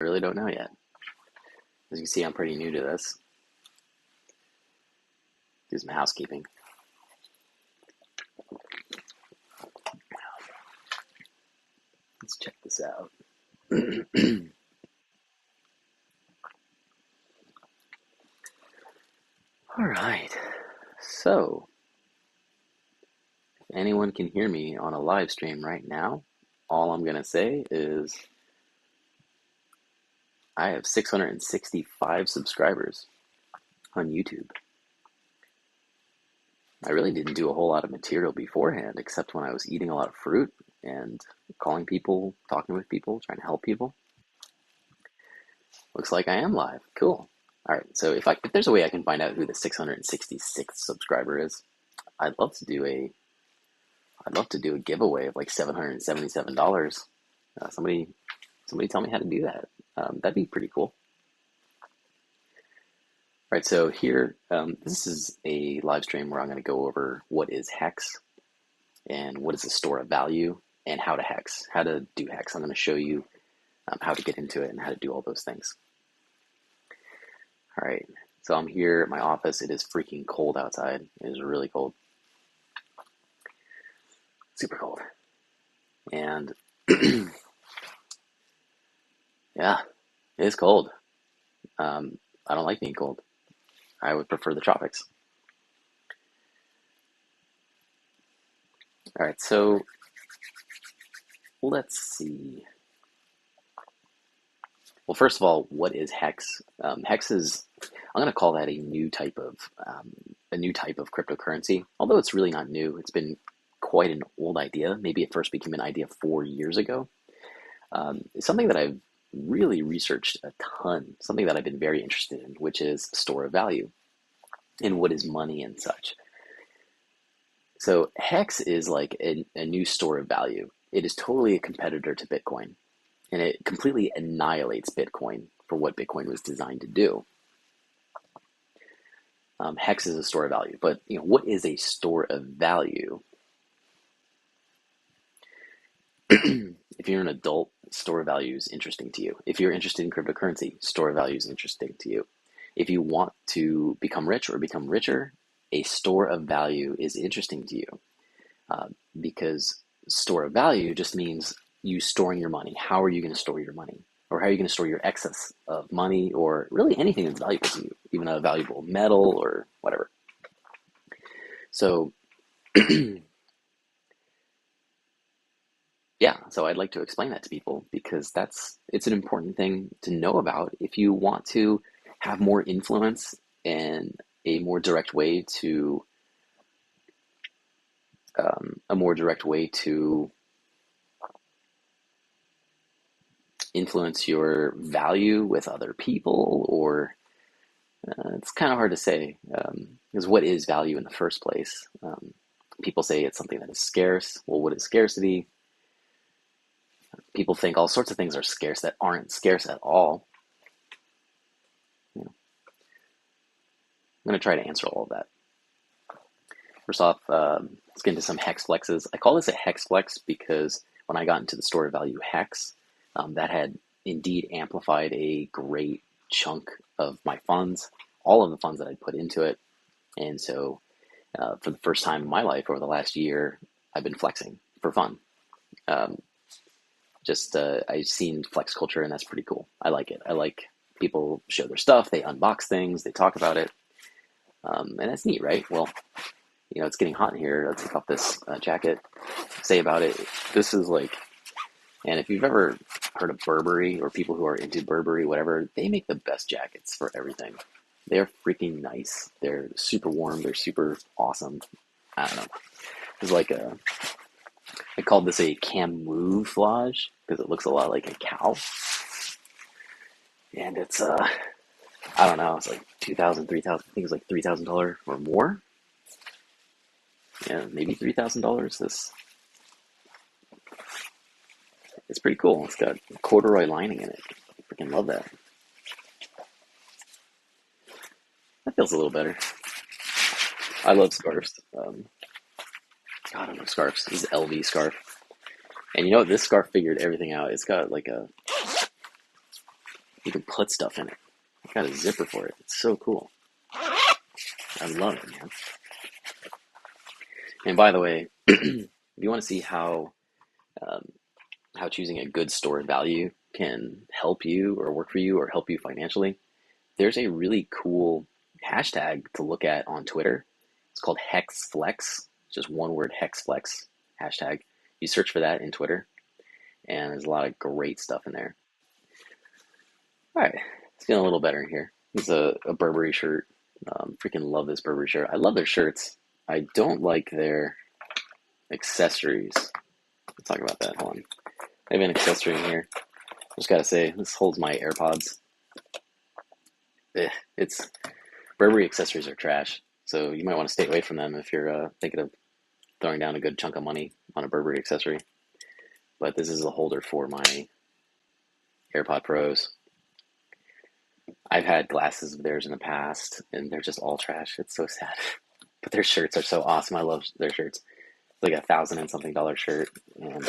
I really don't know yet. As you can see, I'm pretty new to this. Do some housekeeping. Let's check this out. All right. So, if anyone can hear me on a live stream right now, all I'm going to say is I have 665 subscribers on YouTube. I really didn't do a whole lot of material beforehand, except when I was eating a lot of fruit and calling people, talking with people, trying to help people. Looks like I am live. Cool. All right. So if there's a way I can find out who the 666th subscriber is, I'd love to do a giveaway of like $777. Somebody tell me how to do that. That'd be pretty cool. All right, so here, this is a live stream where I'm going to go over what is Hex and what is a store of value and how to do Hex. I'm going to show you how to get into it and how to do all those things. All right, so I'm here at my office. It is freaking cold outside. It is really cold. Super cold. And yeah, it is cold. I don't like being cold. I would prefer the tropics. All right, so let's see. Well, first of all, what is Hex? Hex is, I'm going to call that a new type of cryptocurrency. Although it's really not new. It's been quite an old idea. Maybe it first became an idea 4 years ago. It's something that I've really researched a ton. Something that I've been very interested in, which is store of value and what is money and such. So Hex is like a new store of value. It is totally a competitor to Bitcoin, and it completely annihilates Bitcoin for what Bitcoin was designed to do. Hex is a store of value, but what is a store of value? If you're an adult, store of value is interesting to you. If you're interested in cryptocurrency, store of value is interesting to you. If you want to become rich or become richer, a store of value is interesting to you, because store of value just means you storing your money. How are you going to store your money? Or how are you going to store your excess of money, or really anything that's valuable to you, even a valuable metal or whatever. So yeah, so I'd like to explain that to people because it's an important thing to know about if you want to have more influence and a more direct way to influence your value with other people, or it's kind of hard to say, because what is value in the first place? People say it's something that is scarce. Well, what is scarcity? People think all sorts of things are scarce that aren't scarce at all. I'm going to try to answer all of that. First off, let's get into some hex flexes. I call this a hex flex because when I got into the store of value Hex, that had indeed amplified a great chunk of my funds, all of the funds that I'd put into it. And so for the first time in my life over the last year, I've been flexing for fun. I've seen flex culture, and that's pretty cool. I like it. I like people show their stuff, they unbox things, they talk about it, and that's neat, right? Well, it's getting hot in here. Let's take off this jacket. Say about it, this is like, and if you've ever heard of Burberry or people who are into Burberry, whatever, they make the best jackets for everything. They're freaking nice. They're super warm. They're super awesome. I don't know. It's like I called this a camouflage because it looks a lot like a cow. And it's, I don't know, it's like $2,000, $3,000, I think it's like $3,000 or more. Yeah, maybe $3,000. It's pretty cool. It's got corduroy lining in it. I freaking love that. That feels a little better. I love scarves. God, I love scarves. This is LV scarf. And this scarf figured everything out. It's got like You can put stuff in it. I got a zipper for it. It's so cool. I love it, man. And by the way, if you want to see how choosing a good store of value can help you or work for you or help you financially, there's a really cool hashtag to look at on Twitter. It's called HexFlex. It's just one word, HexFlex hashtag. You search for that in Twitter, and there's a lot of great stuff in there. All right, it's feeling a little better in here. It's a Burberry shirt. Freaking love this Burberry shirt. I love their shirts. I don't like their accessories. Let's talk about that. Hold on. I have an accessory in here. Just gotta say, this holds my AirPods. It's Burberry accessories are trash, so you might want to stay away from them if you're thinking of throwing down a good chunk of money on a Burberry accessory. But this is a holder for my AirPod Pros. I've had glasses of theirs in the past, and they're just all trash. It's so sad. But their shirts are so awesome. I love their shirts. It's like $1,000 and something shirt, and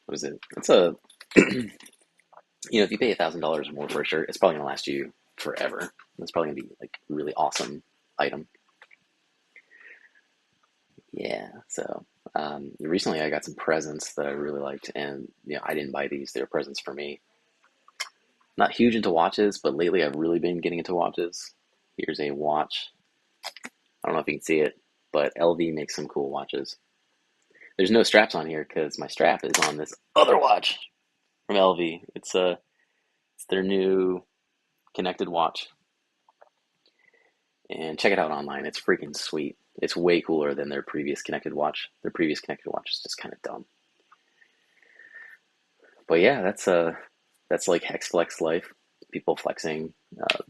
what is it? It's a if you pay $1,000 or more for a shirt, it's probably gonna last you forever. It's probably gonna be like a really awesome item. Yeah. So recently I got some presents that I really liked, and I didn't buy these; they're presents for me. Not huge into watches, but lately I've really been getting into watches. Here's a watch. I don't know if you can see it, but LV makes some cool watches. There's no straps on here because my strap is on this other watch from LV. It's their new connected watch. And check it out online. It's freaking sweet. It's way cooler than their previous connected watch. Their previous connected watch is just kind of dumb. But yeah, that's like Hex Flex life. People flexing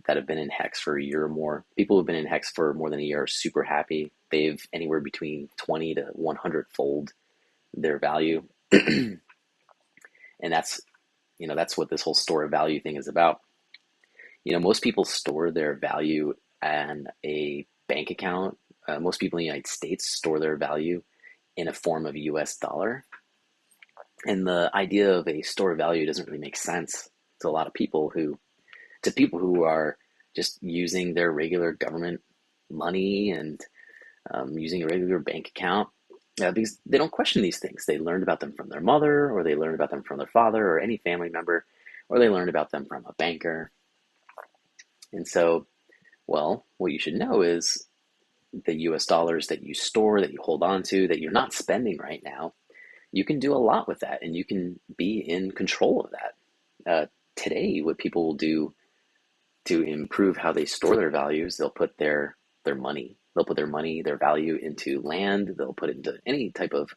that have been in Hex for a year or more. People who've been in Hex for more than a year are super happy. They've anywhere between 20 to 100 fold their value. And that's what this whole store of value thing is about. Most people store their value in a bank account. Most people in the United States store their value in a form of US dollar. And the idea of a store of value doesn't really make sense to a lot of people who are just using their regular government money and using a regular bank account. Because they don't question these things. They learned about them from their mother, or they learned about them from their father, or any family member, or they learned about them from a banker. And so, well, what you should know is the US dollars that you store, that you hold on to, that you're not spending right now, you can do a lot with that, and you can be in control of that. Today, what people will do to improve how they store their values, they'll put their money, their value into land, they'll put it into any type of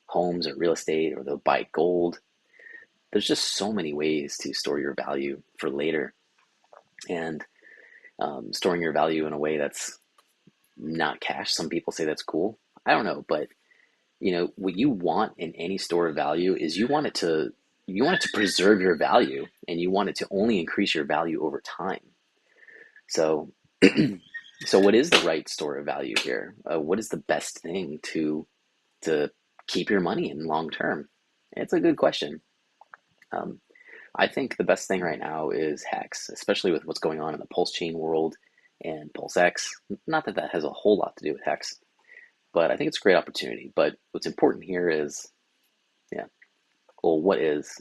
homes or real estate, or they'll buy gold. There's just so many ways to store your value for later. And storing your value in a way that's not cash, some people say that's cool. I don't know, but what you want in any store of value is you want it to preserve your value, and you want it to only increase your value over time. So so what is the right store of value here? What is the best thing to keep your money in long term? It's a good question. I think the best thing right now is Hex, especially with what's going on in the Pulse chain world and Pulse X. Not that that has a whole lot to do with Hex, but I think it's a great opportunity. But what's important here is, well, what is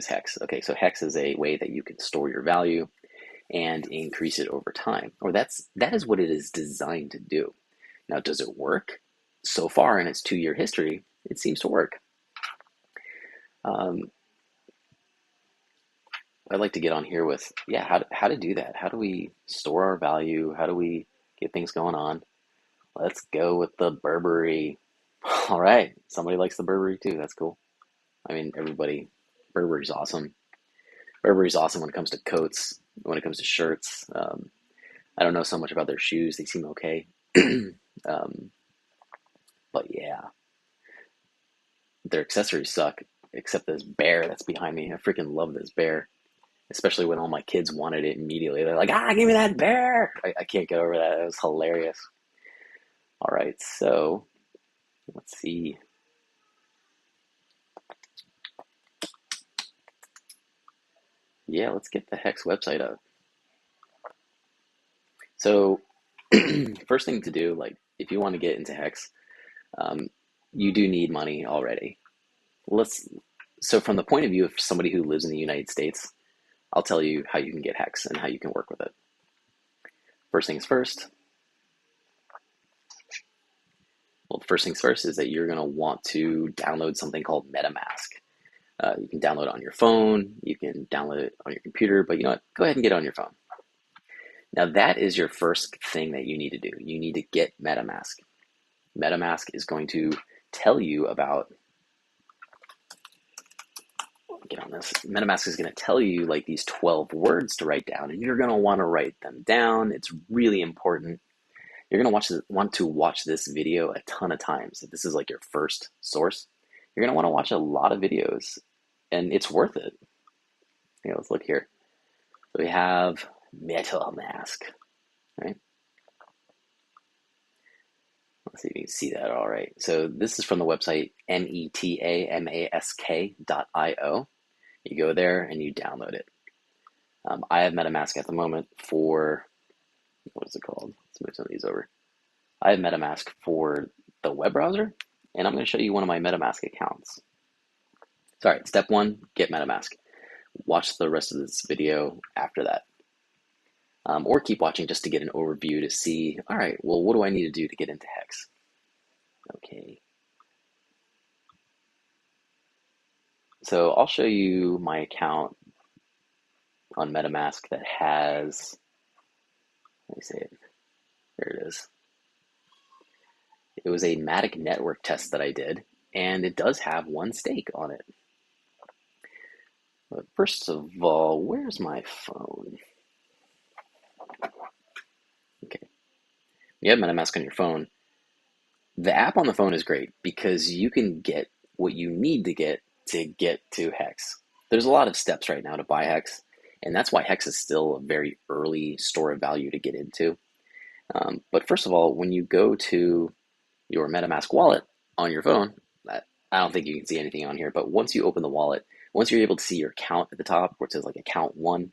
Hex? Okay, so Hex is a way that you can store your value and increase it over time, or that is what it is designed to do. Now, does it work? So far in its 2-year history, it seems to work. I'd like to get on here with, how to do that. How do we store our value? How do we get things going on? Let's go with the Burberry. All right, somebody likes the Burberry too. That's cool. I mean, Burberry's awesome. Burberry's awesome when it comes to coats, when it comes to shirts. I don't know so much about their shoes. They seem okay. But yeah, their accessories suck, except this bear that's behind me. I freaking love this bear, especially when all my kids wanted it immediately. They're like, give me that bear. I can't get over that. It was hilarious. All right, so let's see. Yeah, let's get the Hex website up. So, first thing to do, like if you want to get into Hex, um, you do need money already. Let's so from the point of view of somebody who lives in the United States, I'll tell you how you can get Hex and how you can work with it. First things first. Well, first things first is that you're going to want to download something called MetaMask. You can download it on your phone, you can download it on your computer, but you know what? Go ahead and get it on your phone. Now that is your first thing that you need to do. You need to get MetaMask. MetaMask is going to tell you about, get on this, MetaMask is going to tell you like these 12 words to write down, and you're going to want to write them down. It's really important. You're going to want to watch this video a ton of times. If this is like your first source, you're going to want to watch a lot of videos, and it's worth it. You know, let's look here. So we have MetaMask, right? Let's see if you can see that all right. So this is from the website metamask.io. You go there and you download it. I have MetaMask at the moment for, what is it called? Let's move some of these over. I have MetaMask for the web browser, and I'm going to show you one of my MetaMask accounts. Sorry, step one, get MetaMask. Watch the rest of this video after that. Or keep watching just to get an overview to see, all right, well, what do I need to do to get into Hex? Okay. So I'll show you my account on MetaMask that has, let me see it, there it is. It was a Matic network test that I did, and it does have one stake on it. But first of all, where's my phone? Okay. You have MetaMask on your phone. The app on the phone is great because you can get what you need to get to Hex. There's a lot of steps right now to buy Hex, and that's why Hex is still a very early store of value to get into. But first of all, when you go to your MetaMask wallet on your phone, I don't think you can see anything on here, but once you open the wallet, once you're able to see your account at the top where it says like account 1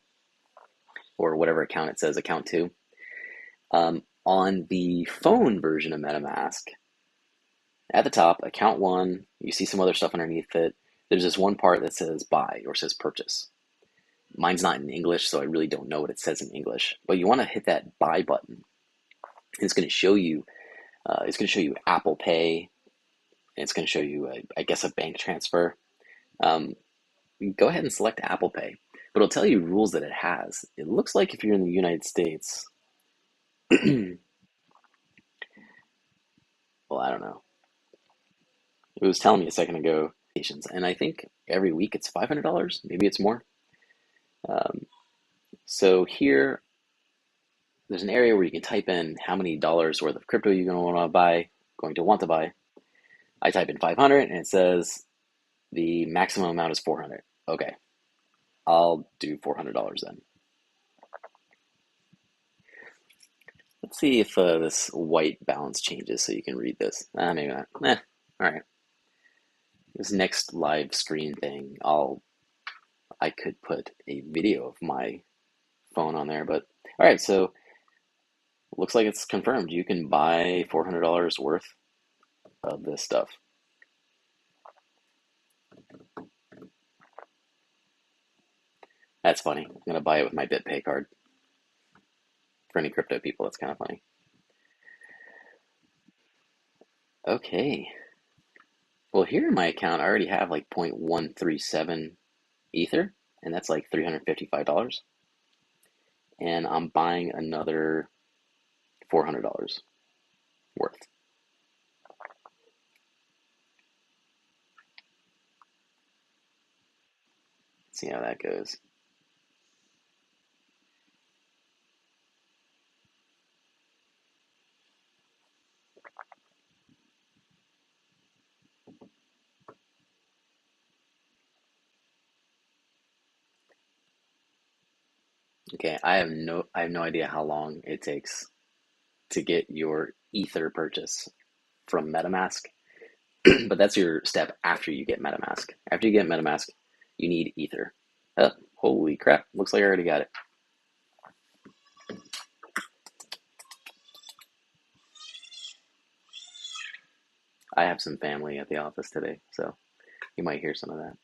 or whatever account it says account 2, on the phone version of MetaMask, at the top, account 1, you see some other stuff underneath it. There's this one part that says buy or says purchase. Mine's not in English, so I really don't know what it says in English, but you want to hit that buy button. It's going to show you Apple Pay. It's going to show you, I guess, a bank transfer. Go ahead and select Apple Pay, but it'll tell you rules that it has. It looks like if you're in the United States, well, I don't know. It was telling me a second ago, and I think every week it's $500. Maybe it's more. So here, there's an area where you can type in how many dollars worth of crypto you're going to want to buy. I type in 500 and it says the maximum amount is 400. Okay, I'll do $400 then. Let's see if this white balance changes so you can read this. Maybe not. All right. This next live screen thing, I could put a video of my phone on there, but all right. So looks like it's confirmed. You can buy $400 worth of this stuff. That's funny. I'm gonna buy it with my BitPay card. For any crypto people, that's kind of funny. Okay. Well, here in my account, I already have like 0.137 Ether, and that's like $355. And I'm buying another $400 worth. Let's see how that goes. Okay, I have no idea how long it takes to get your Ether purchase from MetaMask, but that's your step after you get MetaMask. After you get MetaMask, you need Ether. Holy crap, looks like I already got it. I have some family at the office today, so you might hear some of that.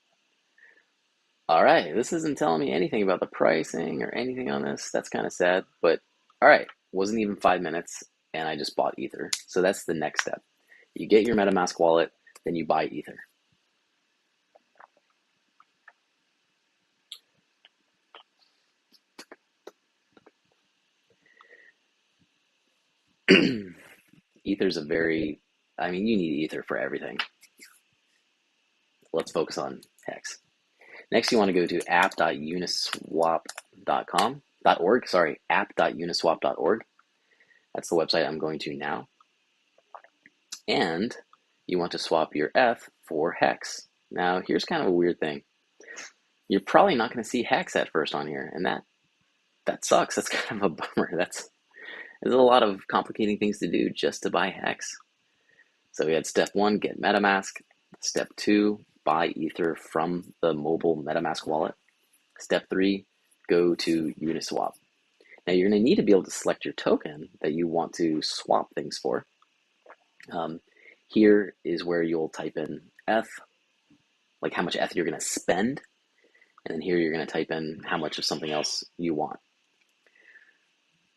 All right, this isn't telling me anything about the pricing or anything on this. That's kind of sad, but all right, wasn't even 5 minutes, and I just bought Ether. So that's the next step. You get your MetaMask wallet, then you buy Ether. Ether's a very, I mean, you need Ether for everything. Let's focus on Hex. Next, you want to go to app.uniswap.org, app.uniswap.org. That's the website I'm going to now. And you want to swap your ETH for Hex. Now, here's kind of a weird thing. You're probably not going to see Hex at first on here, and that sucks. That's kind of a bummer. There's a lot of complicating things to do just to buy Hex. So we had step 1, get MetaMask. Step 2, buy Ether from the mobile MetaMask wallet. Step 3, go to Uniswap. Now you're going to need to be able to select your token that you want to swap things for. Here is where you'll type in ETH, like how much ETH you're going to spend. And then here you're going to type in how much of something else you want.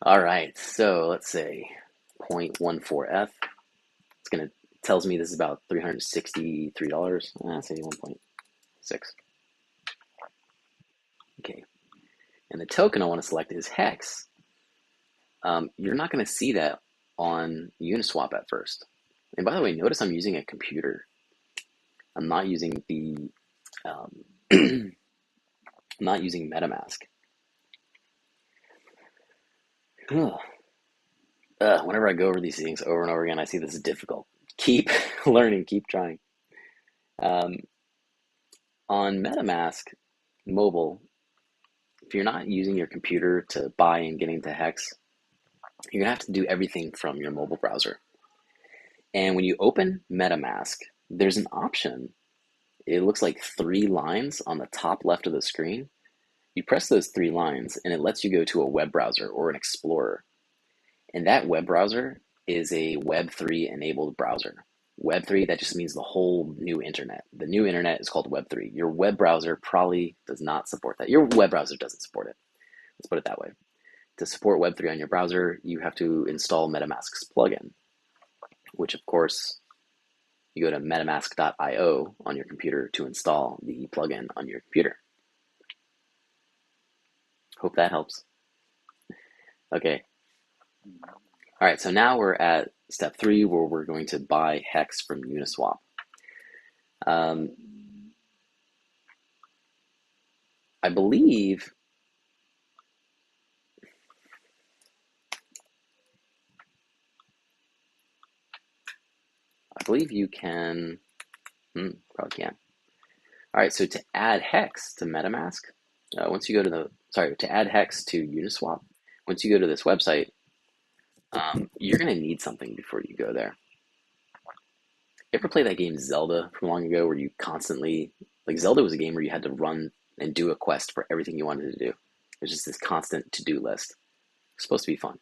All right, so let's say 0.14 ETH. It's going to tells me this is about $363. Let's say 1.6. Okay, and the token I want to select is Hex. You're not going to see that on Uniswap at first. And by the way, notice I'm using a computer. I'm not using the I'm not using MetaMask. Whenever I go over these things over and over again, I see this is difficult. Keep learning, keep trying. On MetaMask mobile, if you're not using your computer to buy and get into Hex, you're gonna have to do everything from your mobile browser. And when you open MetaMask, there's an option. It looks like 3 lines on the top left of the screen. You press those 3 lines and it lets you go to a web browser or an explorer. And that web browser is a Web3 enabled browser. Web3, that just means the whole new internet. The new internet is called Web3. Your web browser probably does not support that. Your web browser doesn't support it. Let's put it that way. To support Web3 on your browser, you have to install MetaMask's plugin, which of course, you go to metamask.io on your computer to install the plugin on your computer. Hope that helps. Okay. All right, so now we're at step 3 where we're going to buy Hex from Uniswap. I believe you can, probably can. All right, so to add Hex to MetaMask, once you go to to add Hex to Uniswap, once you go to this website, you're going to need something before you go there. You ever play that game Zelda from long ago where you constantly, like Zelda was a game where you had to run and do a quest for everything you wanted to do. There's just this constant to-do list. It's supposed to be fun.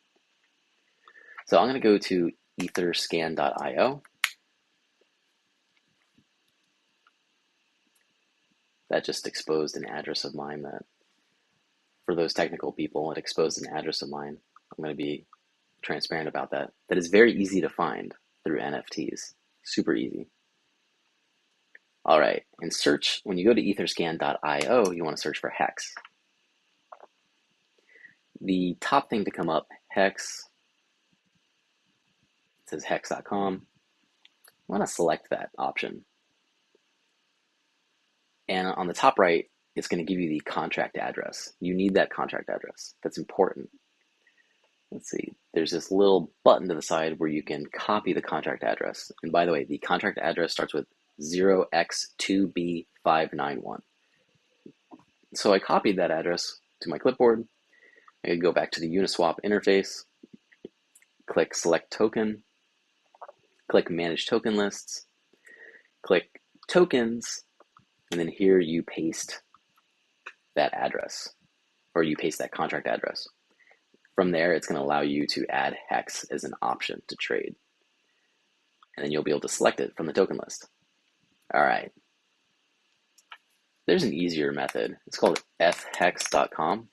So I'm going to go to etherscan.io. That just exposed an address of mine that, for those technical people, it exposed an address of mine. I'm going to be transparent about that. That is very easy to find through NFTs. Super easy. All right, and search, when you go to etherscan.io, you want to search for Hex. The top thing to come up, Hex, it says hex.com. I want to select that option. And on the top right, it's going to give you the contract address. You need that contract address. That's important. Let's see, there's this little button to the side where you can copy the contract address. And by the way, the contract address starts with 0x2b591. So I copied that address to my clipboard. I could go back to the Uniswap interface, click Select Token, click Manage Token Lists, click Tokens, and then here you paste that address, or you paste that contract address. From there, it's going to allow you to add Hex as an option to trade. And then you'll be able to select it from the token list. All right. There's an easier method. It's called fhex.com.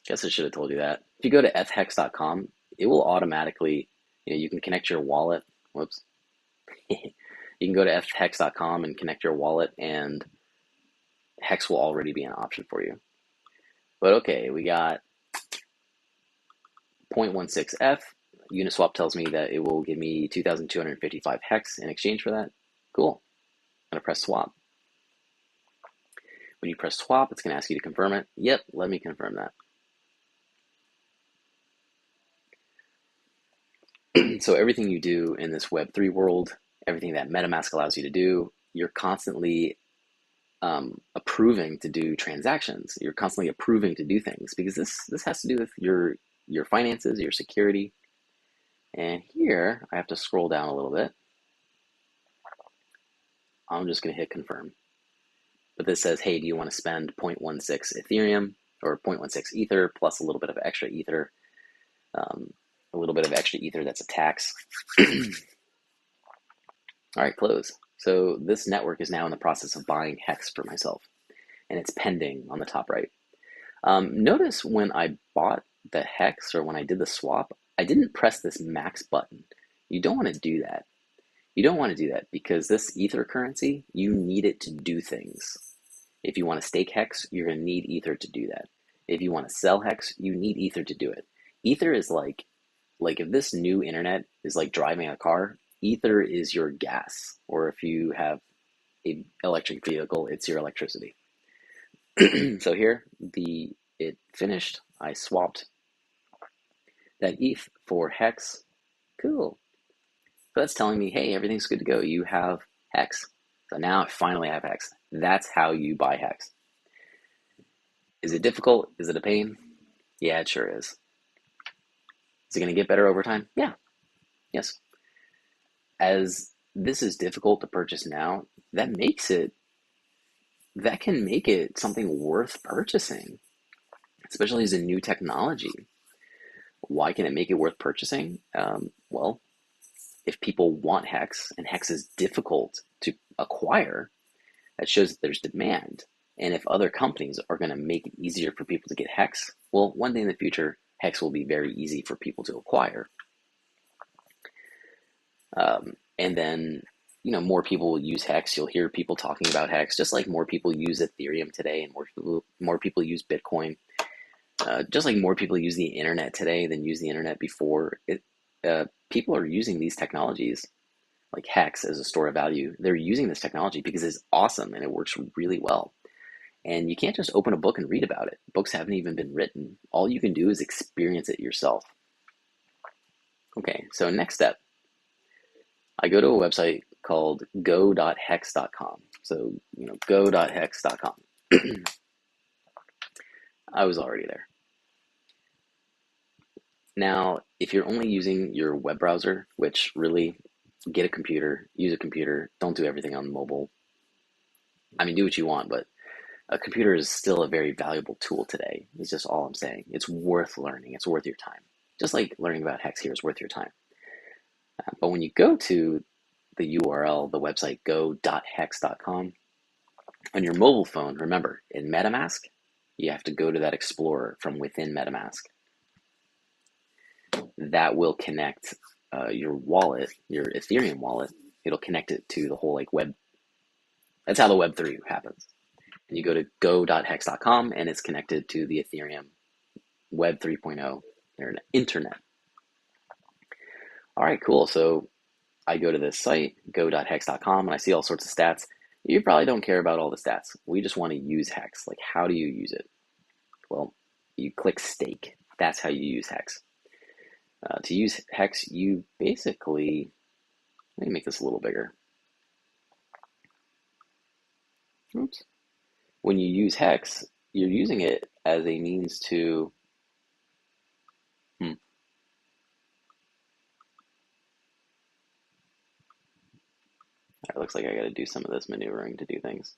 Guess I should have told you that. If you go to fhex.com, it will automatically, you can connect your wallet. Whoops. You can go to fhex.com and connect your wallet, and Hex will already be an option for you. But okay, we got 0.16F. Uniswap tells me that it will give me 2,255 Hex in exchange for that. Cool. I'm going to press swap. When you press swap, it's going to ask you to confirm it. Yep, let me confirm that. So everything you do in this Web3 world, everything that MetaMask allows you to do, you're constantly approving to do transactions. You're constantly approving to do things, because this has to do with your finances, your security. And here I have to scroll down a little bit. I'm just going to hit confirm. But this says, hey, do you want to spend 0.16 Ethereum or 0.16 Ether plus a little bit of extra Ether? A little bit of extra Ether that's a tax. All right, close. So this network is now in the process of buying Hex for myself, and it's pending on the top right. Notice when I bought the Hex, or when I did the swap, I didn't press this max button. You don't want to do that. You don't want to do that because this Ether currency, you need it to do things. If you want to stake Hex, you're going to need Ether to do that. If you want to sell Hex, you need Ether to do it. Ether is like if this new internet is like driving a car, Ether is your gas. Or if you have an electric vehicle, it's your electricity. So here, it finished. I swapped that ETH for Hex. Cool. So that's telling me, hey, everything's good to go. You have Hex. So now I finally have Hex. That's how you buy Hex. Is it difficult? Is it a pain? Yeah, it sure is. Is it going to get better over time? Yeah. Yes. As this is difficult to purchase now, that can make it something worth purchasing, especially as a new technology. Why can it make it worth purchasing? Well, if people want Hex, and Hex is difficult to acquire, that shows that there's demand. And if other companies are going to make it easier for people to get Hex, well, one day in the future, Hex will be very easy for people to acquire. And then, more people will use Hex. You'll hear people talking about Hex, just like more people use Ethereum today, and more people use Bitcoin. Just like more people use the internet today than use the internet before. People are using these technologies, like Hex as a store of value. They're using this technology because it's awesome and it works really well. And you can't just open a book and read about it. Books haven't even been written. All you can do is experience it yourself. Okay, so next step. I go to a website called go.hex.com. So, go.hex.com. I was already there. Now, if you're only using your web browser, which really, get a computer, use a computer, don't do everything on mobile. I mean, do what you want, but a computer is still a very valuable tool today. It's just all I'm saying. It's worth learning. It's worth your time. Just like learning about Hex here is worth your time. But when you go to the URL, the website go.hex.com, on your mobile phone, remember, in MetaMask, you have to go to that Explorer from within MetaMask. That will connect your wallet, your Ethereum wallet. It'll connect it to the whole web. That's how the Web3 happens. And you go to go.hex.com and it's connected to the Ethereum Web 3.0 internet. All right, cool. So I go to this site, go.hex.com, and I see all sorts of stats. You probably don't care about all the stats. We just want to use Hex. Like, how do you use it? Well, you click stake. That's how you use Hex. To use Hex, you basically, let me make this a little bigger. Oops. When you use Hex, you're using it as a means to looks like I got to do some of this maneuvering to do things.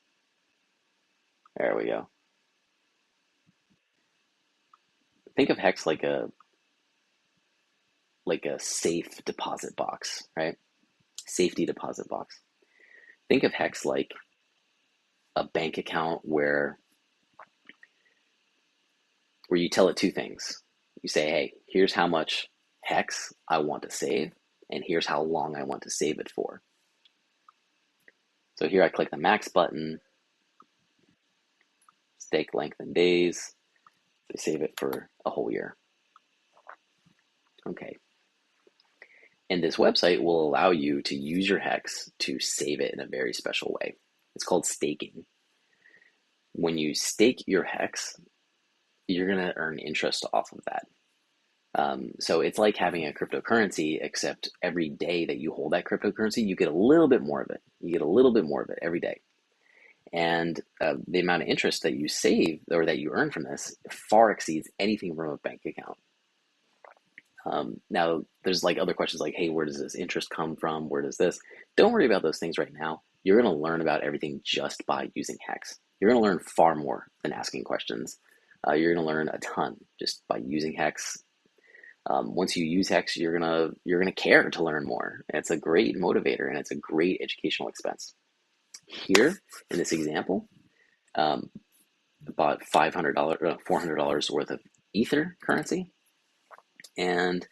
There we go. Think of Hex like a safe deposit box, right? Safety deposit box. Think of Hex like a bank account where you tell it two things. You say, hey, here's how much Hex I want to save, and here's how long I want to save it for. So here I click the max button, stake length in days, to save it for a whole year. Okay. And this website will allow you to use your Hex to save it in a very special way. It's called staking. When you stake your Hex, you're going to earn interest off of that. So it's like having a cryptocurrency, except every day that you hold that cryptocurrency, you get a little bit more of it. You get a little bit more of it every day. And the amount of interest that you save or that you earn from this far exceeds anything from a bank account. Now, there's like other questions like, hey, where does this interest come from? Where does this? Don't worry about those things right now. You're going to learn about everything just by using Hex. You're going to learn far more than asking questions. You're going to learn a ton just by using Hex. Once you use Hex, you're gonna care to learn more. And it's a great motivator and it's a great educational expense. Here in this example, bought $400 worth of Ether currency, and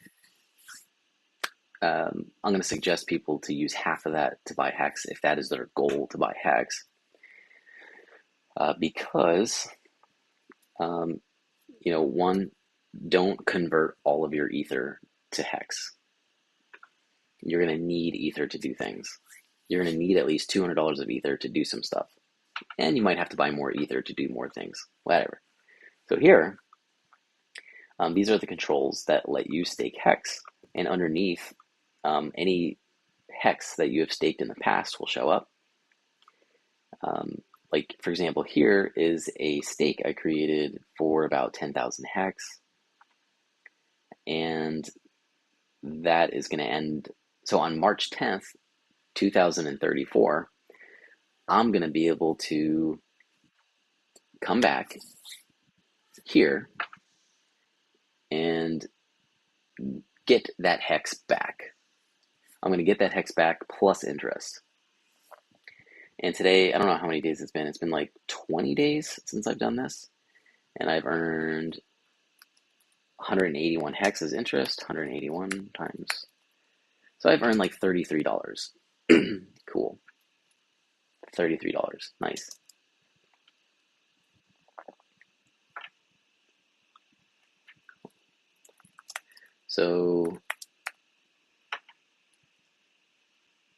I'm going to suggest people to use half of that to buy Hex if that is their goal to buy Hex, because one, don't convert all of your Ether to Hex. You're going to need Ether to do things. You're going to need at least $200 of Ether to do some stuff. And you might have to buy more Ether to do more things, whatever. So here, these are the controls that let you stake Hex. And underneath, any Hex that you have staked in the past will show up. Like, for example, here is a stake I created for about 10,000 Hex. And that is going to end. So on March 10th, 2034, I'm going to be able to come back here and get that Hex back. I'm going to get that Hex back plus interest. And today, I don't know how many days it's been. It's been like 20 days since I've done this. And I've earned 181 Hex as interest, 181 times. So I've earned like $33. Cool. $33. Nice. So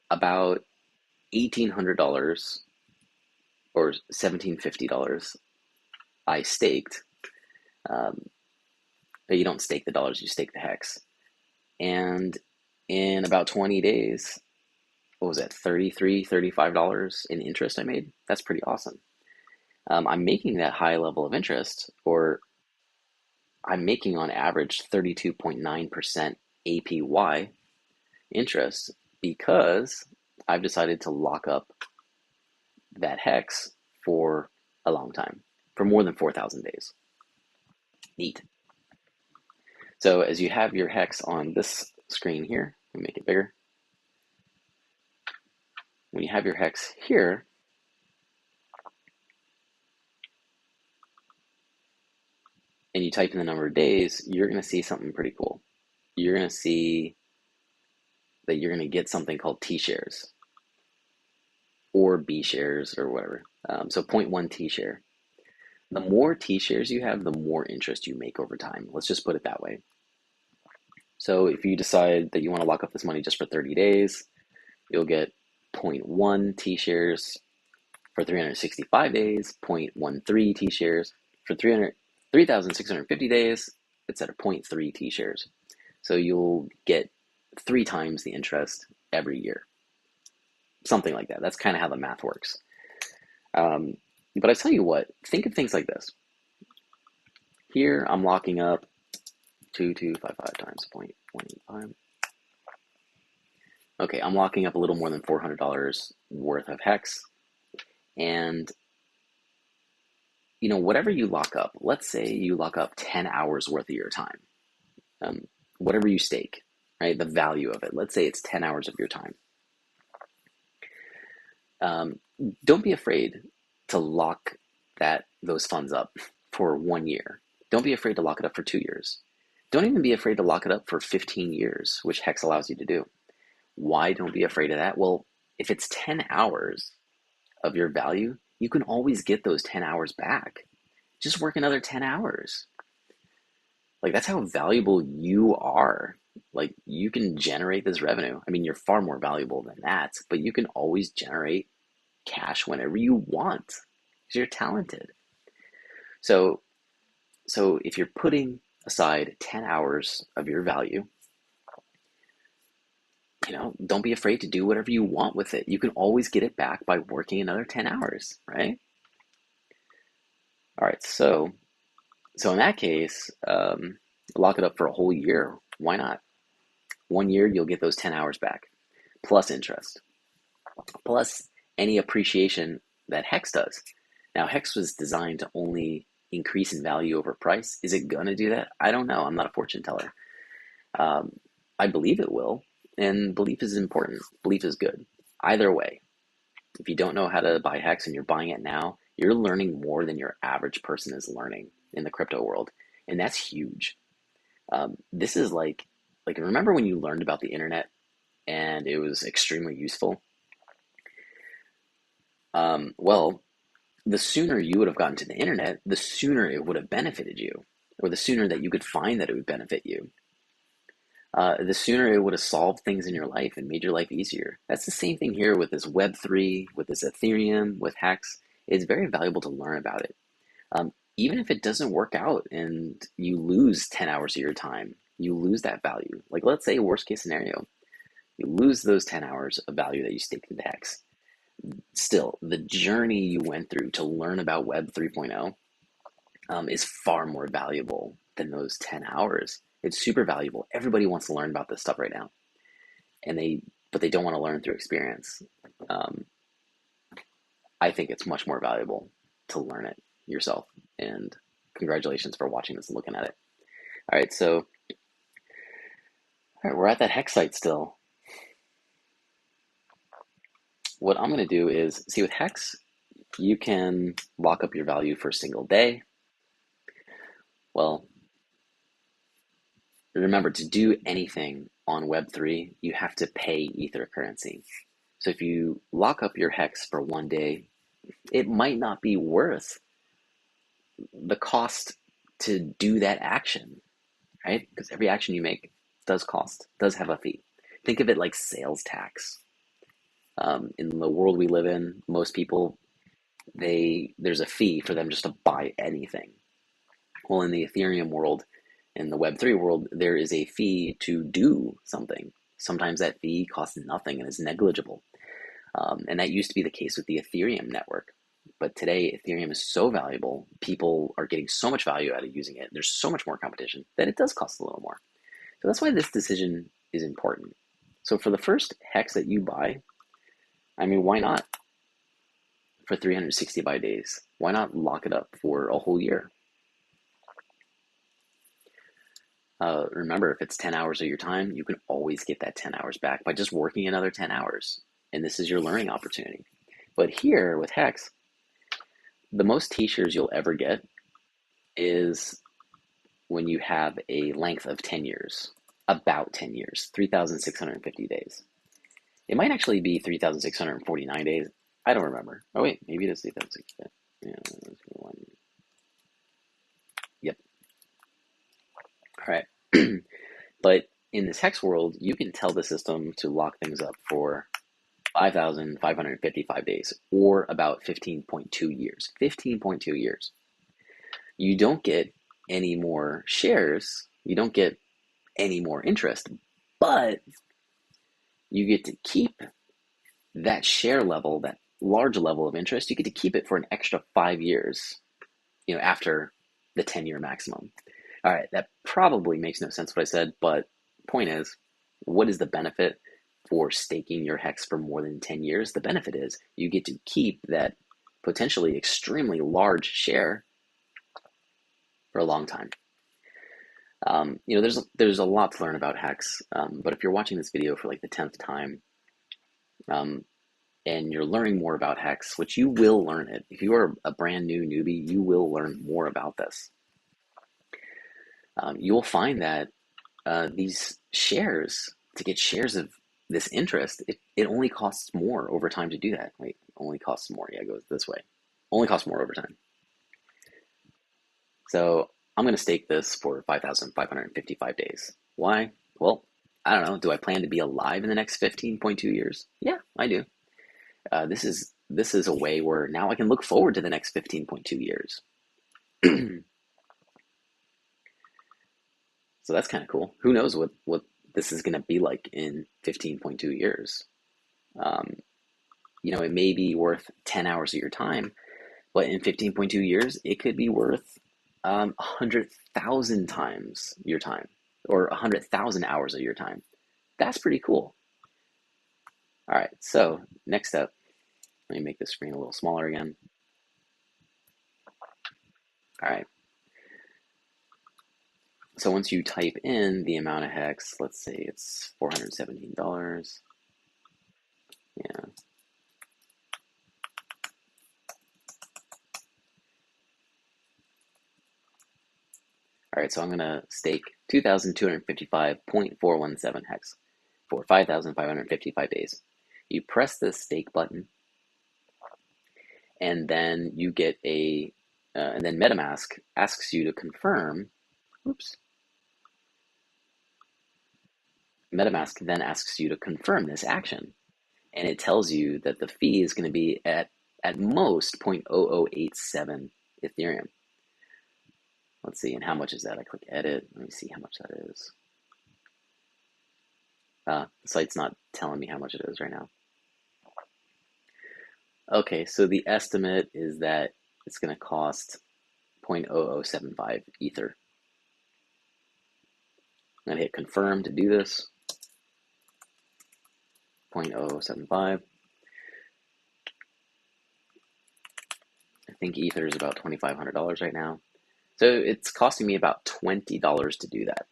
about $1,800 or $1,750 I staked. But you don't stake the dollars, you stake the Hex. And in about 20 days, what was that, $33, $35 in interest I made? That's pretty awesome. I'm making that high level of interest, or I'm making on average 32.9% APY interest because I've decided to lock up that Hex for a long time, for more than 4,000 days. Neat. So as you have your Hex on this screen here, let me make it bigger. When you have your Hex here, and you type in the number of days, you're going to see something pretty cool. You're going to see that you're going to get something called T shares or B shares or whatever. So 0.1 T share. The more T shares you have, the more interest you make over time. Let's just put it that way. So if you decide that you want to lock up this money just for 30 days, you'll get 0.1 T shares for 365 days, 0.13 T shares for 3,650 days. It's at a 0.3 T shares. So you'll get 3 times the interest every year. Something like that. That's kind of how the math works. But I tell you what, think of things like this. Here I'm locking up 2255 times 0.185. okay, I'm locking up a little more than $400 worth of Hex. And, whatever you lock up, let's say you lock up 10 hours worth of your time, um, whatever you stake, right? The value of it. Let's say it's 10 hours of your time. Um, don't be afraid to lock those funds up for 1 year. Don't be afraid to lock it up for 2 years. Don't even be afraid to lock it up for 15 years, which Hex allows you to do. Why don't be afraid of that? Well, if it's 10 hours of your value, you can always get those 10 hours back. Just work another 10 hours. Like, that's how valuable you are. Like, you can generate this revenue. I mean, you're far more valuable than that, but you can always generate cash whenever you want because you're talented. So if you're putting aside 10 hours of your value, don't be afraid to do whatever you want with it. You can always get it back by working another 10 hours, right? All right, so in that case, lock it up for a whole year. Why not? 1 year, you'll get those 10 hours back, plus interest, plus any appreciation that Hex does. Now, Hex was designed to only increase in value over price. Is it going to do that? I don't know. I'm not a fortune teller. I believe it will, and belief is important. Belief is good. Either way, if you don't know how to buy Hex and you're buying it now, you're learning more than your average person is learning in the crypto world, and that's huge. This is like remember when you learned about the internet and it was extremely useful? Well, the sooner you would have gotten to the internet, the sooner it would have benefited you, or the sooner that you could find that it would benefit you. The sooner it would have solved things in your life and made your life easier. That's the same thing here with this Web3, with this Ethereum, with Hex. It's very valuable to learn about it. Even if it doesn't work out and you lose 10 hours of your time, you lose that value. Like, let's say worst case scenario, you lose those 10 hours of value that you staked into Hex. Still, the journey you went through to learn about Web 3.0 is far more valuable than those 10 hours. It's super valuable. Everybody wants to learn about this stuff right now, but they don't want to learn through experience. I think it's much more valuable to learn it yourself. And congratulations for watching this and looking at it. All right, so we're at that Hex site still. What I'm going to do is, see, with Hex, you can lock up your value for a single day. Well, remember, to do anything on Web3, you have to pay Ether currency. So if you lock up your Hex for 1 day, it might not be worth the cost to do that action, right? Because every action you make does have a fee. Think of it like sales tax. In the world we live in, most people, there's a fee for them just to buy anything. Well, in the Ethereum world, in the Web3 world, there is a fee to do something. Sometimes that fee costs nothing and is negligible. And that used to be the case with the Ethereum network. But today, Ethereum is so valuable, people are getting so much value out of using it, there's so much more competition, that it does cost a little more. So that's why this decision is important. So for the first Hex that you buy, I mean, why not? For 365 days, why not lock it up for a whole year? Remember, if it's 10 hours of your time, you can always get that 10 hours back by just working another 10 hours. And this is your learning opportunity. But here with Hex, the most t-shirts you'll ever get is when you have a length of 10 years, about 10 years, 3,650 days. It might actually be 3,649 days. I don't remember. Oh, wait, maybe it is 3,650. Yeah, yep. All right. But in this Hex world, you can tell the system to lock things up for 5,555 days, or about 15.2 years. 15.2 years. You don't get any more shares. You don't get any more interest, but you get to keep that share level, that large level of interest. You get to keep it for an extra 5 years, after the 10-year maximum. All right, that probably makes no sense what I said, but point is, what is the benefit? for staking your hex for more than 10 years, the benefit is you get to keep that potentially extremely large share for a long time. There's a lot to learn about hex, but if you're watching this video for like the 10th time, and you're learning more about hex, which you will learn it. If you are a brand new newbie, you will learn more about this. You will find that these shares, to get shares of this interest, it only costs more over time to do that. Wait, only costs more. Yeah, it goes this way. Only costs more over time. So I'm going to stake this for 5,555 days. Why? Well, I don't know. Do I plan to be alive in the next 15.2 years? Yeah, I do. This is a way where now I can look forward to the next 15.2 years. So that's kind of cool. Who knows what this is going to be like in 15.2 years. It may be worth 10 hours of your time, but in 15.2 years, it could be worth 100,000 times your time, or 100,000 hours of your time. That's pretty cool. All right, so next up, let me make the screen a little smaller again. All right. So once you type in the amount of hex, let's say it's $417. Yeah. All right, so I'm going to stake 2,255.417 hex for 5,555 days. You press the stake button, and then you get and then MetaMask asks you to confirm. Oops. MetaMask then asks you to confirm this action, and it tells you that the fee is going to be at most 0.0087 Ethereum. Let's see, and how much is that? I click edit. Let me see how much that is. The site's not telling me how much it is right now. Okay, so the estimate is that it's going to cost 0.0075 Ether. I'm going to hit confirm to do this. 0.0075. I think Ether is about $2,500 right now. So it's costing me about $20 to do that.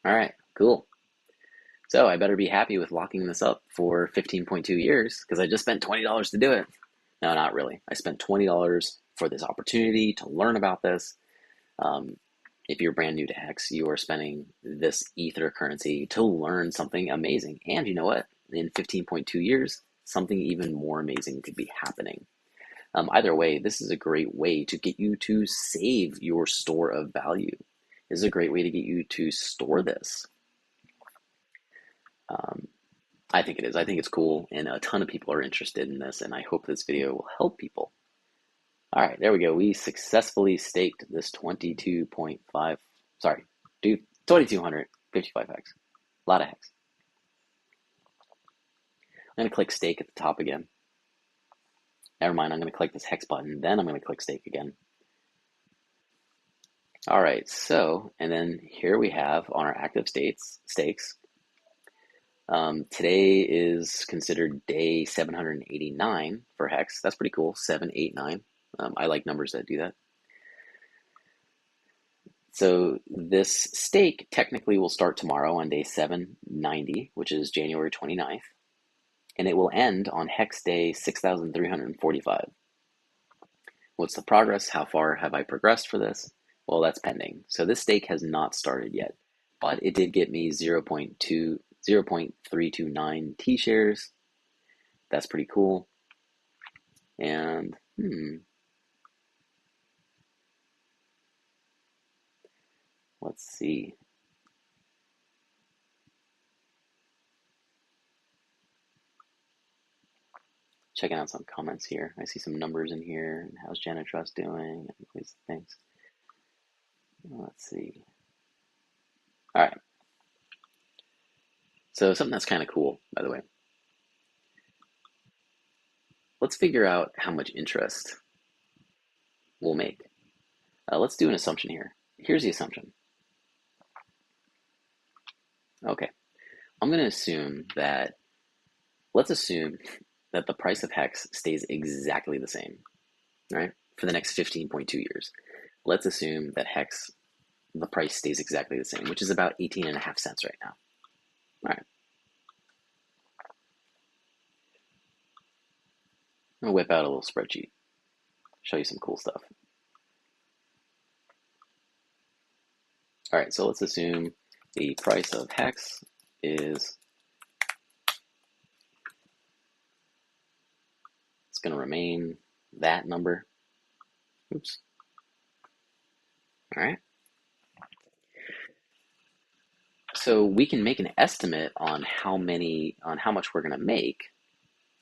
All right, cool. So I better be happy with locking this up for 15.2 years because I just spent $20 to do it. No, not really. I spent $20 for this opportunity to learn about this. If you're brand new to Hex, you are spending this Ether currency to learn something amazing. And you know what? In 15.2 years, something even more amazing could be happening. Either way, this is a great way to get you to save your store of value. This is a great way to get you to store this. I think it is. I think it's cool, and a ton of people are interested in this, and I hope this video will help people. All right, there we go. We successfully staked this 2,255 hex. A lot of hex. I'm going to click stake at the top again. Never mind, I'm going to click this hex button, then I'm going to click stake again. All right, so, and then here we have on our active stakes. Today is considered day 789 for Hex. That's pretty cool, 789. I like numbers that do that. So this stake technically will start tomorrow on day 790, which is January 29th, and it will end on Hex day 6,345. What's the progress? How far have I progressed for this? Well, that's pending. So this stake has not started yet, but it did get me 0.329 T shares. That's pretty cool. And let's see. Checking out some comments here. I see some numbers in here. How's Janet Trust doing? And these things. Let's see. All right. So something that's kind of cool, by the way. Let's figure out how much interest we'll make. Let's do an assumption here. Here's the assumption. Okay. I'm going to assume that, let's assume that the price of Hex stays exactly the same, right? For the next 15.2 years. Let's assume that Hex, the price stays exactly the same, which is about 18.5 cents right now. All right. I'm going to whip out a little spreadsheet, show you some cool stuff. All right, so let's assume the price of Hex is, it's going to remain that number. Oops. All right. So we can make an estimate on how much we're going to make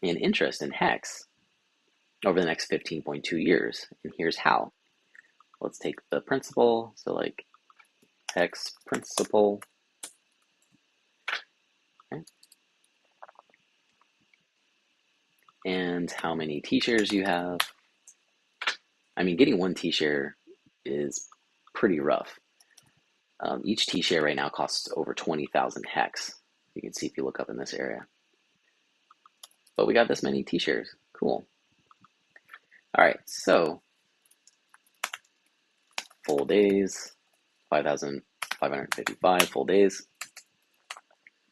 in interest in Hex over the next 15.2 years. And here's how. Let's take the principal. So like Hex principal. Okay. And how many T-shares you have. I mean, getting one T-share is pretty rough. Each T-share right now costs over 20,000 Hex. You can see if you look up in this area. But we got this many T-shares. Cool. All right, so full days, 5,555 full days.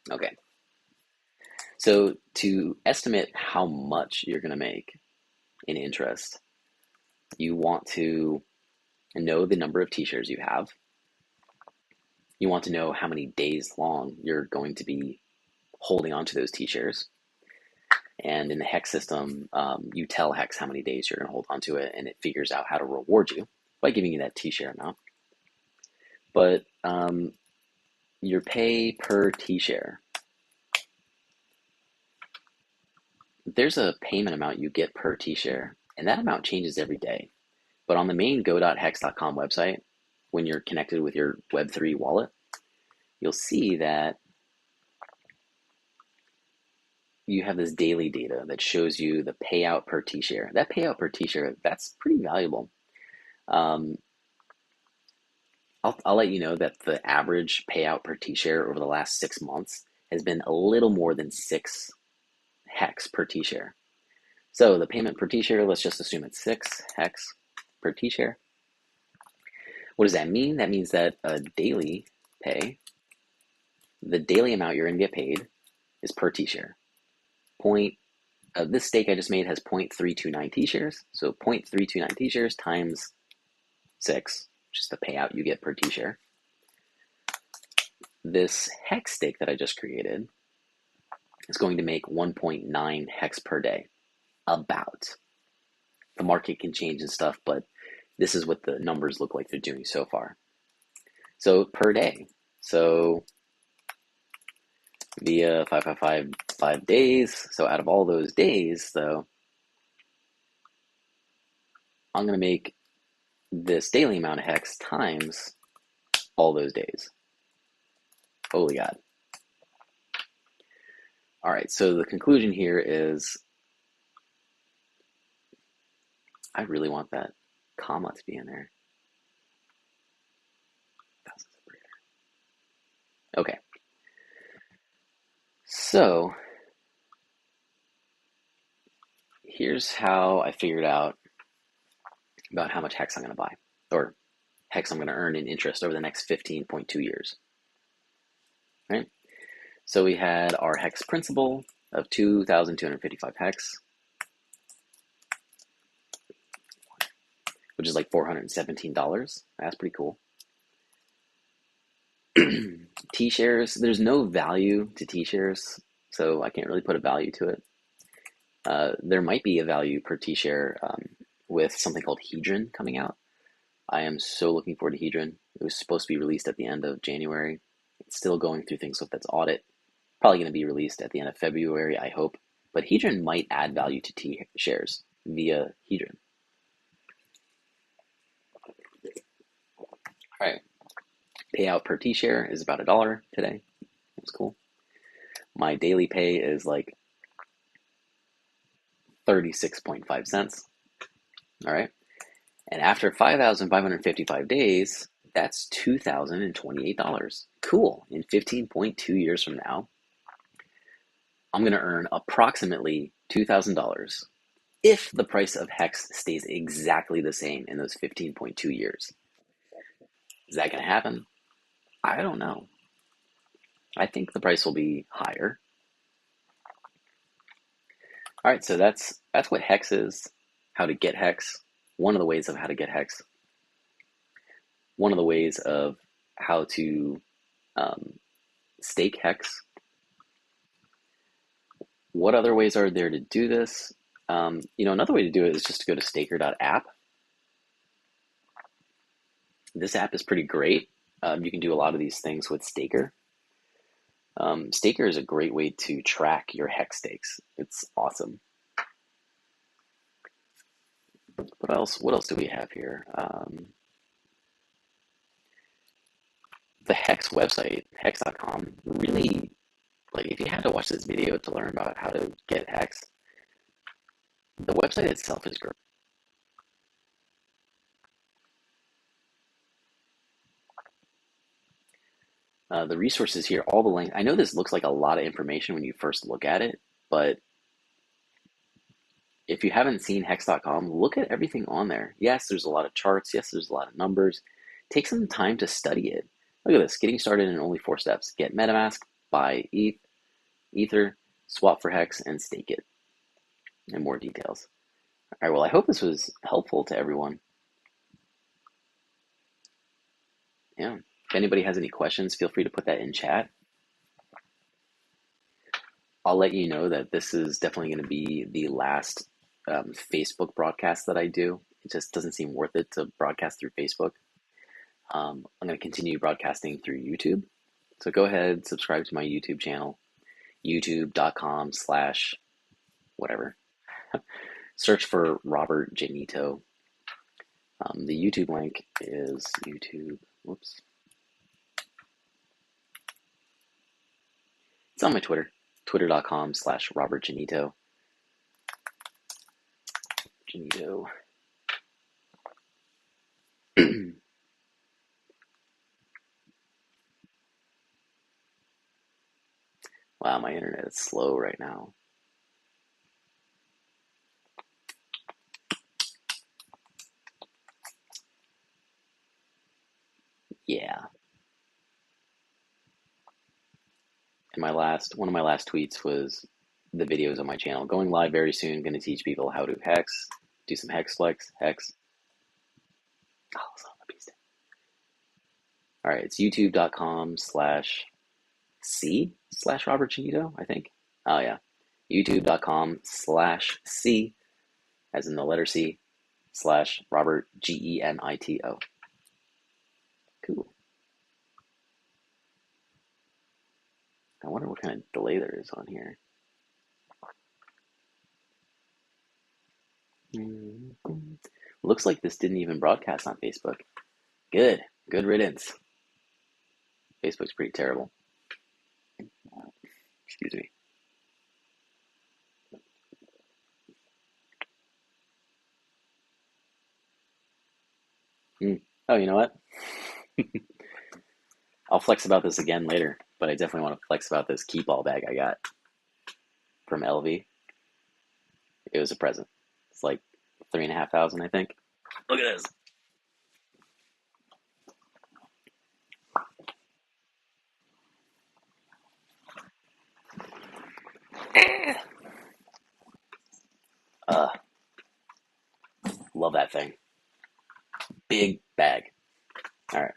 Okay. So to estimate how much you're going to make in interest, you want to know the number of T-shares you have. You want to know how many days long you're going to be holding on to those T-shares. And in the Hex system, you tell Hex how many days you're going to hold on to it, and it figures out how to reward you by giving you that T-share amount. But your pay per T-share, there's a payment amount you get per T-share, and that amount changes every day. But on the main go.hex.com website, when you're connected with your Web3 wallet, you'll see that you have this daily data that shows you the payout per T-share. That payout per T-share, that's pretty valuable. I'll let you know that the average payout per T-share over the last 6 months has been a little more than 6 Hex per T-share. So the payment per T-share, let's just assume it's 6 Hex per T-share. What does that mean? That means that a daily pay, the daily amount you're going to get paid is per T-share. This stake I just made has 0.329 T-shares. So 0.329 T-shares times 6, which is the payout you get per T-share. This Hex stake that I just created is going to make 1.9 Hex per day. About. The market can change and stuff, but this is what the numbers look like they're doing so far. So per day. So via 5 days. So out of all those days, though, I'm going to make this daily amount of Hex times all those days. Holy God. All right, so the conclusion here is I really want that comma to be in there. Okay. So here's how I figured out about how much Hex I'm going to buy, or Hex I'm going to earn in interest over the next 15.2 years. Right? So we had our Hex principal of 2,255 Hex, which is like $417. That's pretty cool. T-shares, there's no value to T-shares, so I can't really put a value to it. There might be a value per T-share with something called Hedron coming out. I am so looking forward to Hedron. It was supposed to be released at the end of January. It's still going through things with its audit. Probably going to be released at the end of February, I hope. But Hedron might add value to T-shares via Hedron. All right. Payout per T-share is about $1 today. That's cool. My daily pay is like 36.5 cents. All right. And after 5,555 days, that's $2,028. Cool. In 15.2 years from now, I'm going to earn approximately $2,000 if the price of Hex stays exactly the same in those 15.2 years. Is that going to happen? I don't know. I think the price will be higher. All right, so that's what Hex is, how to get Hex, one of the ways of how to get Hex, one of the ways of how to stake Hex. What other ways are there to do this? Another way to do it is just to go to staker.app. This app is pretty great. You can do a lot of these things with Staker. Staker is a great way to track your Hex stakes. It's awesome. What else do we have here? The Hex website, hex.com, really, like, if you had to watch this video to learn about how to get Hex, the website itself is great. The resources here, all the links. I know this looks like a lot of information when you first look at it, but if you haven't seen hex.com, look at everything on there. Yes, there's a lot of charts. Yes, there's a lot of numbers. Take some time to study it. Look at this, getting started in only 4 steps. Get MetaMask, buy ETH, Ether, swap for Hex, and stake it. And more details. All right, well, I hope this was helpful to everyone. Yeah. If anybody has any questions, feel free to put that in chat. I'll let you know that this is definitely going to be the last Facebook broadcast that I do. It just doesn't seem worth it to broadcast through Facebook. I'm going to continue broadcasting through YouTube. So go ahead, subscribe to my YouTube channel, youtube.com/whatever. Search for Robert Janito. The YouTube link is YouTube. Whoops. It's on my Twitter, twitter.com/Robert Janito. Janito. Wow, my internet is slow right now. Yeah. And one of my last tweets was the videos on my channel. Going live very soon, going to teach people how to Hex, do some Hex flex, Hex. Oh, son of a beast. All right, it's youtube.com/C/Robert Chinito, I think. Oh, yeah. youtube.com/C, as in the letter C, /Robert Genito. Cool. I wonder what kind of delay there is on here. Looks like this didn't even broadcast on Facebook. Good riddance. Facebook's pretty terrible. Excuse me. Oh, you know what? I'll flex about this again later, but I definitely want to flex about this key ball bag I got from LV. It was a present. It's like $3,500, I think. Look at this. Love that thing. Big bag. All right.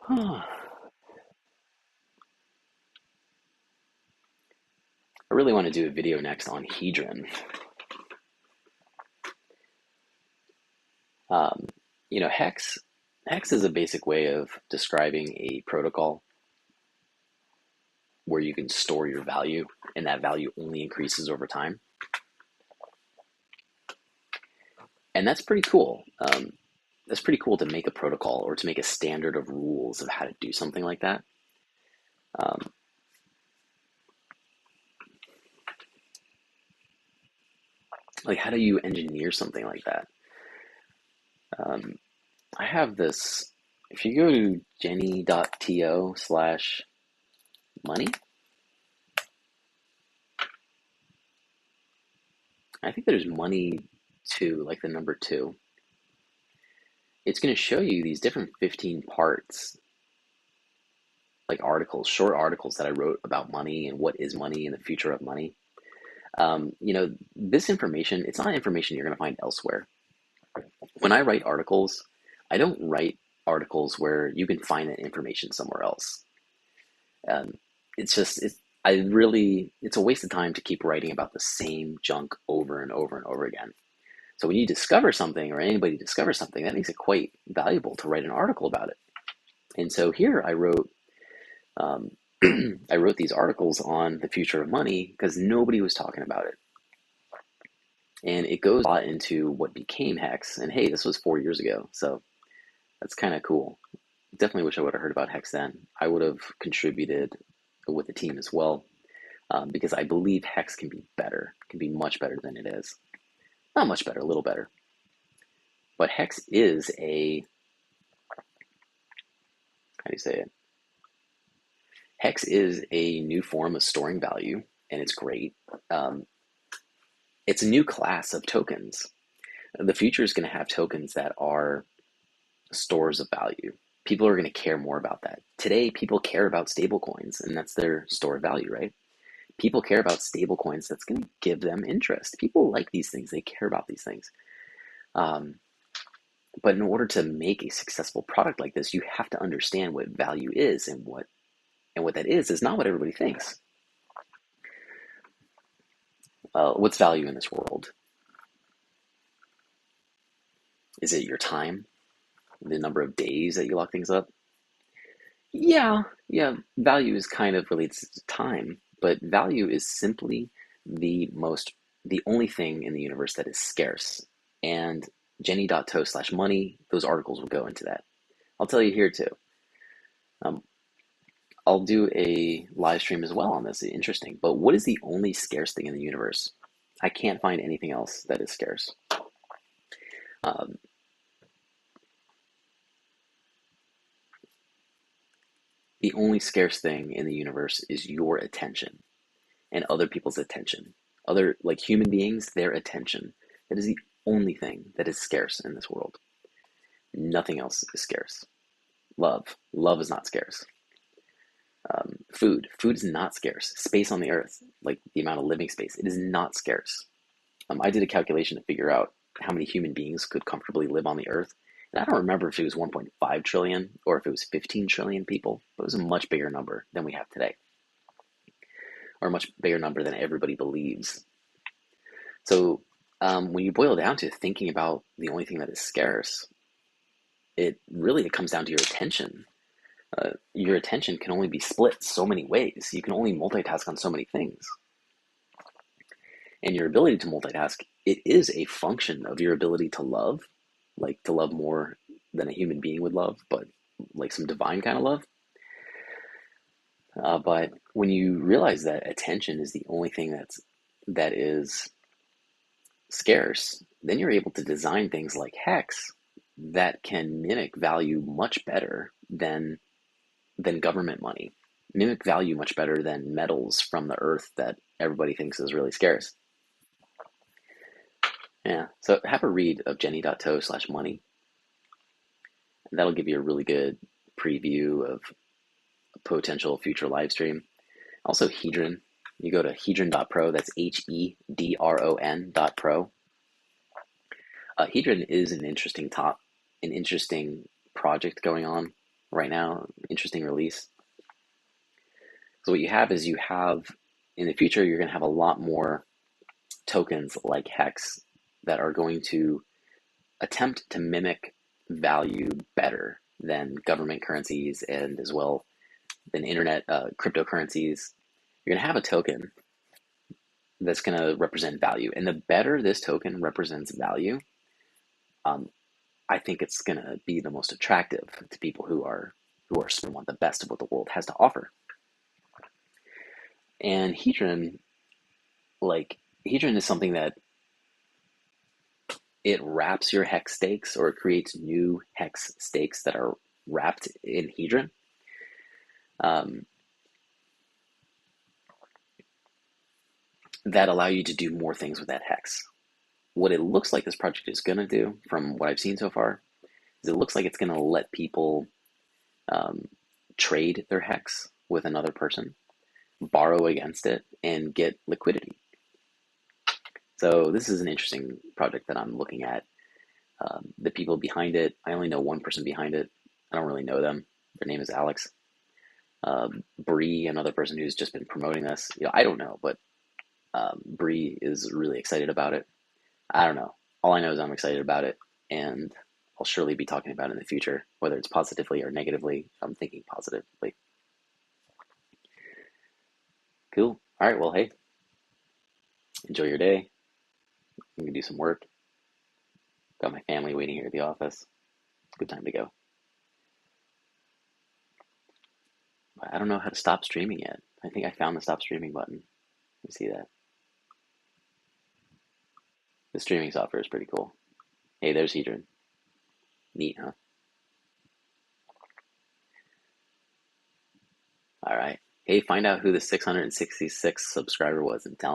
I really want to do a video next on Hedron. Hex is a basic way of describing a protocol where you can store your value, and that value only increases over time. And that's pretty cool. That's pretty cool to make a protocol or to make a standard of rules of how to do something like that. Like, how do you engineer something like that? I have this. If you go to jenny.to/ money. I think there's money 2, like the number 2. It's going to show you these different 15 parts, like articles, short articles that I wrote about money and what is money and the future of money. This information, it's not information you're going to find elsewhere. When I write articles, I don't write articles where you can find that information somewhere else. It's a waste of time to keep writing about the same junk over and over and over again. So when you discover something, or anybody discovers something, that makes it quite valuable to write an article about it. And so here I wrote I wrote these articles on the future of money because nobody was talking about it. And it goes a lot into what became Hex. And hey, this was 4 years ago, so that's kind of cool. Definitely wish I would have heard about Hex then. I would have contributed with the team as well, because I believe Hex can be better, can be much better than it is. Not much better, a little better. But Hex is how do you say it? Hex is a new form of storing value, and it's great. It's a new class of tokens. The future is going to have tokens that are stores of value. People are going to care more about that. Today, people care about stable coins, and that's their store of value, right? People care about stable coins. That's going to give them interest. People like these things. They care about these things. But in order to make a successful product like this, you have to understand what value is, and what that is not what everybody thinks. What's value in this world? Is it your time? The number of days that you lock things up? Yeah, value is kind of related to time, but value is simply the only thing in the universe that is scarce. And jenny.to/money, those articles will go into that. I'll tell you here too. I'll do a live stream as well on this. Interesting. But what is the only scarce thing in the universe? I can't find anything else that is scarce. The only scarce thing in the universe is your attention and other people's attention. Other, like human beings, their attention. That is the only thing that is scarce in this world. Nothing else is scarce. Love is not scarce. Food is not scarce. Space on the earth, like the amount of living space, it is not scarce. I did a calculation to figure out how many human beings could comfortably live on the earth. And I don't remember if it was 1.5 trillion or if it was 15 trillion people, but it was a much bigger number than we have today, or a much bigger number than everybody believes. So when you boil down to thinking about the only thing that is scarce, it comes down to your attention. Your attention can only be split so many ways. You can only multitask on so many things. And your ability to multitask, it is a function of your ability to love, like to love more than a human being would love, but like some divine kind of love. But when you realize that attention is the only thing that is scarce, then you're able to design things like Hex that can mimic value much better than government money, mimic value much better than metals from the earth that everybody thinks is really scarce. Yeah, so have a read of jenny.to/money. That'll give you a really good preview of a potential future live stream. Also, Hedron. You go to hedron.pro, that's HEDRON.pro. Hedron is an interesting project going on right now, interesting release. So what you have is in the future, you're going to have a lot more tokens like Hex that are going to attempt to mimic value better than government currencies and as well than internet cryptocurrencies. You're going to have a token that's going to represent value. And the better this token represents value, I think it's going to be the most attractive to people who want the best of what the world has to offer. And Hedron is something that it wraps your Hex stakes, or it creates new Hex stakes that are wrapped in Hedron. that allow you to do more things with that hex. What it looks like this project is going to do, from what I've seen so far, is it looks like it's going to let people um, trade their hex with another person, borrow against it, and get liquidity. So this is an interesting project that I'm looking at. The people behind it, I only know one person behind it. I don't really know them. Their name is Alex. Bree, another person who's just been promoting this. I don't know, but Bree is really excited about it. I don't know. All I know is I'm excited about it, and I'll surely be talking about it in the future, whether it's positively or negatively. I'm thinking positively. Cool. All right. Well, hey, enjoy your day. I'm gonna do some work. Got my family waiting here at the office. Good time to go. I don't know how to stop streaming yet. I think I found the stop streaming button. You see that? The streaming software is pretty cool. Hey, there's Hedron. Neat, huh? All right. Hey, find out who the 666 subscriber was and tell